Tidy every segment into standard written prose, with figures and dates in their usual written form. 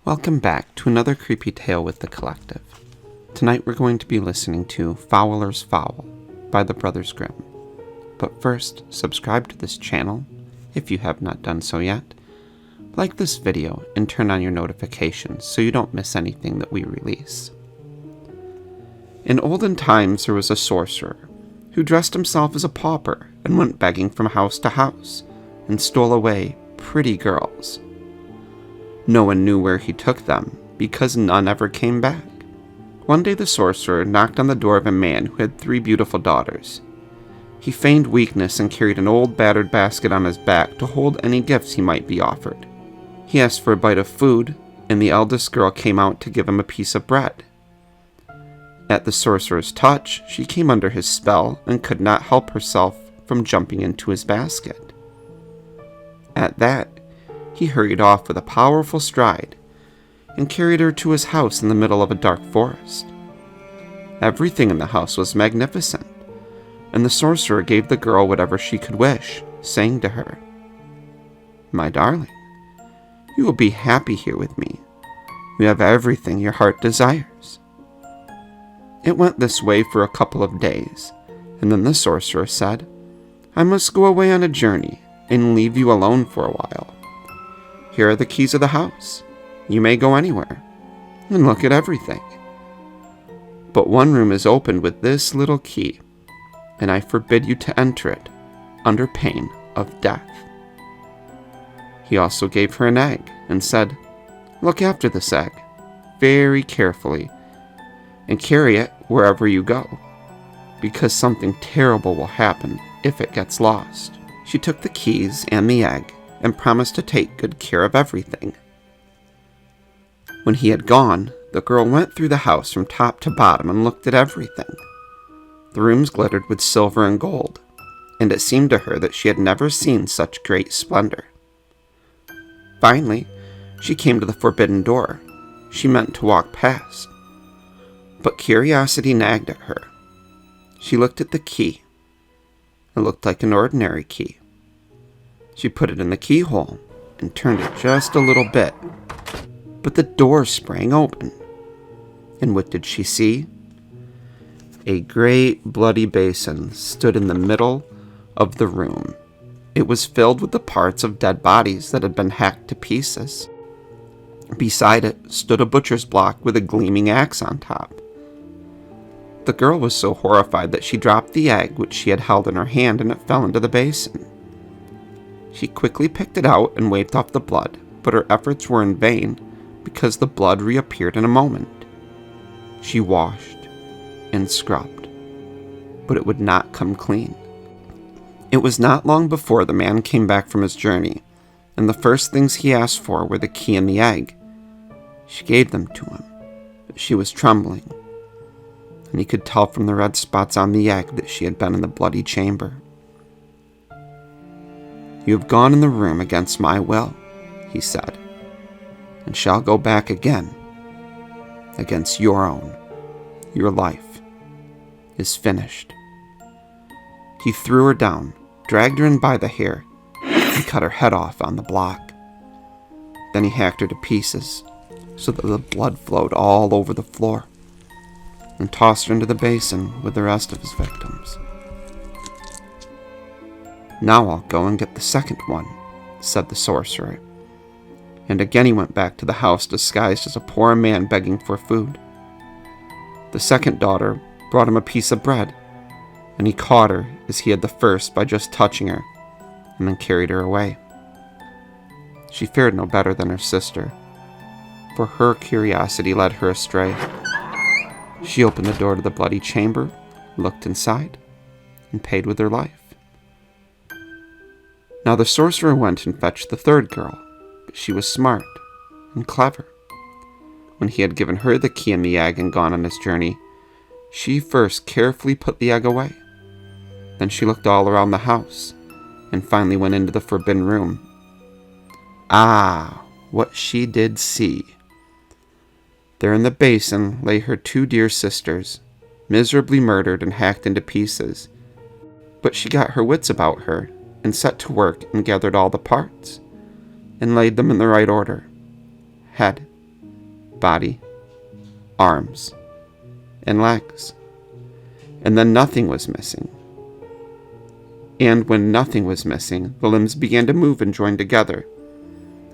Welcome back to another creepy tale with the collective. Tonight we're going to be listening to Fowler's Fowl by the Brothers Grimm. But first, subscribe to this channel if you have not done so yet. Like this video and turn on your notifications so you don't miss anything that we release. In olden times there was a sorcerer who dressed himself as a pauper and went begging from house to house and stole away pretty girls. No one knew where he took them, because none ever came back. One day the sorcerer knocked on the door of a man who had 3 beautiful daughters. He feigned weakness and carried an old battered basket on his back to hold any gifts he might be offered. He asked for a bite of food, and the eldest girl came out to give him a piece of bread. At the sorcerer's touch, she came under his spell and could not help herself from jumping into his basket. At that, he hurried off with a powerful stride and carried her to his house in the middle of a dark forest. Everything in the house was magnificent, and the sorcerer gave the girl whatever she could wish, saying to her, "My darling, you will be happy here with me. You have everything your heart desires." It went this way for a couple of days, and then the sorcerer said, "I must go away on a journey and leave you alone for a while. Here are the keys of the house. You may go anywhere and look at everything. But one room is opened with this little key, and I forbid you to enter it under pain of death." He also gave her an egg and said, "Look after this egg very carefully and carry it wherever you go, because something terrible will happen if it gets lost." She took the keys and the egg and promised to take good care of everything. When he had gone, the girl went through the house from top to bottom and looked at everything. The rooms glittered with silver and gold, and it seemed to her that she had never seen such great splendor. Finally, she came to the forbidden door. She meant to walk past, but curiosity nagged at her. She looked at the key. It looked like an ordinary key. She put it in the keyhole and turned it just a little bit, but the door sprang open. And what did she see? A great bloody basin stood in the middle of the room. It was filled with the parts of dead bodies that had been hacked to pieces. Beside it stood a butcher's block with a gleaming axe on top. The girl was so horrified that she dropped the egg which she had held in her hand, and it fell into the basin. She quickly picked it out and wiped off the blood, but her efforts were in vain because the blood reappeared in a moment. She washed and scrubbed, but it would not come clean. It was not long before the man came back from his journey, and the first things he asked for were the key and the egg. She gave them to him, but she was trembling, and he could tell from the red spots on the egg that she had been in the bloody chamber. "You have gone in the room against my will," he said, "and shall go back again against your own. Your life is finished." He threw her down, dragged her in by the hair, and cut her head off on the block. Then he hacked her to pieces so that the blood flowed all over the floor, and tossed her into the basin with the rest of his victims. "Now I'll go and get the second one," said the sorcerer. And again he went back to the house disguised as a poor man begging for food. The second daughter brought him a piece of bread, and he caught her as he had the first by just touching her, and then carried her away. She fared no better than her sister, for her curiosity led her astray. She opened the door to the bloody chamber, looked inside, and paid with her life. Now the sorcerer went and fetched the third girl, but she was smart and clever. When he had given her the key and the egg and gone on his journey, she first carefully put the egg away. Then she looked all around the house, and finally went into the forbidden room. Ah, what she did see! There in the basin lay her 2 dear sisters, miserably murdered and hacked into pieces. But she got her wits about her, and set to work and gathered all the parts, and laid them in the right order, head body, arms, and legs. And then nothing was missing. And when nothing was missing, the limbs began to move and join together,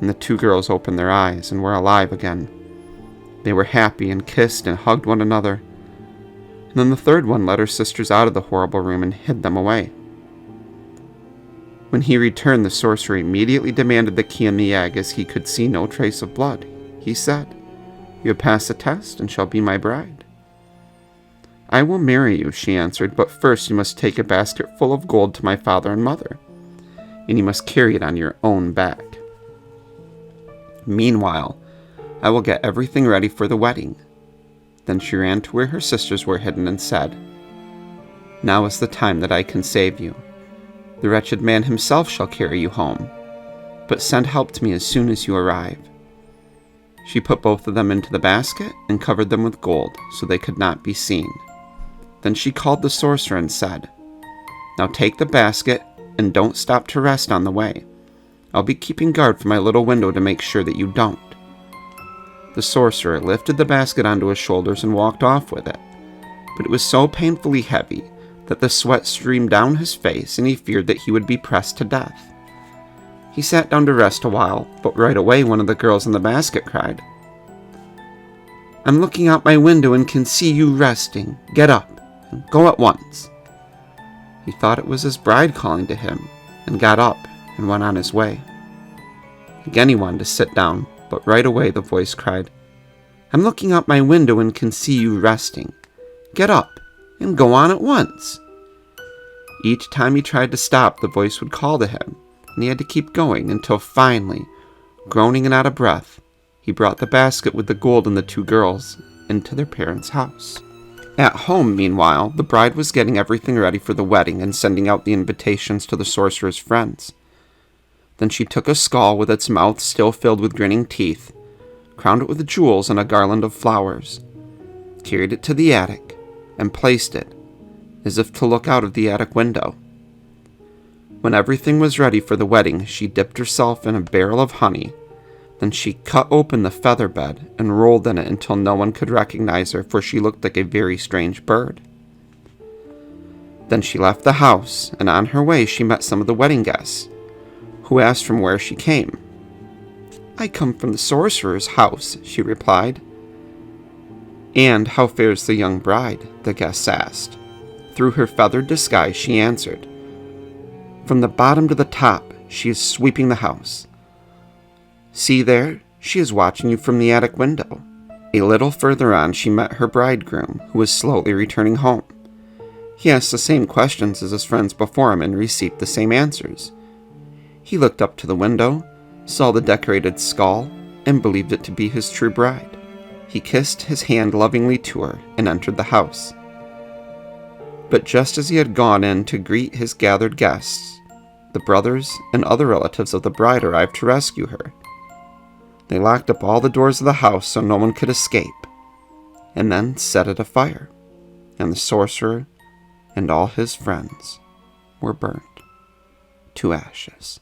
and the two girls opened their eyes and were alive again. They were happy and kissed and hugged one another. And then the third one led her sisters out of the horrible room and hid them away. When he returned, the sorcerer immediately demanded the key and the egg, as he could see no trace of blood. He said, "You have passed the test and shall be my bride." "I will marry you," she answered, "but first you must take a basket full of gold to my father and mother, and you must carry it on your own back. Meanwhile, I will get everything ready for the wedding." Then she ran to where her sisters were hidden and said, "Now is the time that I can save you. The wretched man himself shall carry you home, but send help to me as soon as you arrive." She put both of them into the basket and covered them with gold so they could not be seen. Then she called the sorcerer and said, "Now take the basket and don't stop to rest on the way. I'll be keeping guard from my little window to make sure that you don't." The sorcerer lifted the basket onto his shoulders and walked off with it, but it was so painfully heavy that the sweat streamed down his face, and he feared that he would be pressed to death. He sat down to rest a while, but right away one of the girls in the basket cried, "I'm looking out my window and can see you resting. Get up and go at once." He thought it was his bride calling to him, and got up and went on his way. Again he wanted to sit down, but right away the voice cried, "I'm looking out my window and can see you resting. Get up and go on at once." Each time he tried to stop, the voice would call to him, and he had to keep going until finally, groaning and out of breath, he brought the basket with the gold and the two girls into their parents' house. At home, meanwhile, the bride was getting everything ready for the wedding and sending out the invitations to the sorcerer's friends. Then she took a skull with its mouth still filled with grinning teeth, crowned it with jewels and a garland of flowers, carried it to the attic, and placed it, as if to look out of the attic window. When everything was ready for the wedding, she dipped herself in a barrel of honey. Then she cut open the feather bed and rolled in it until no one could recognize her, for she looked like a very strange bird. Then she left the house, and on her way she met some of the wedding guests, who asked from where she came. "I come from the sorcerer's house," she replied. "And how fares the young bride?" the guests asked. Through her feathered disguise she answered, "From the bottom to the top, she is sweeping the house. See there, she is watching you from the attic window." A little further on she met her bridegroom, who was slowly returning home. He asked the same questions as his friends before him and received the same answers. He looked up to the window, saw the decorated skull, and believed it to be his true bride. He kissed his hand lovingly to her and entered the house. But just as he had gone in to greet his gathered guests, the brothers and other relatives of the bride arrived to rescue her. They locked up all the doors of the house so no one could escape, and then set it afire, and the sorcerer and all his friends were burnt to ashes.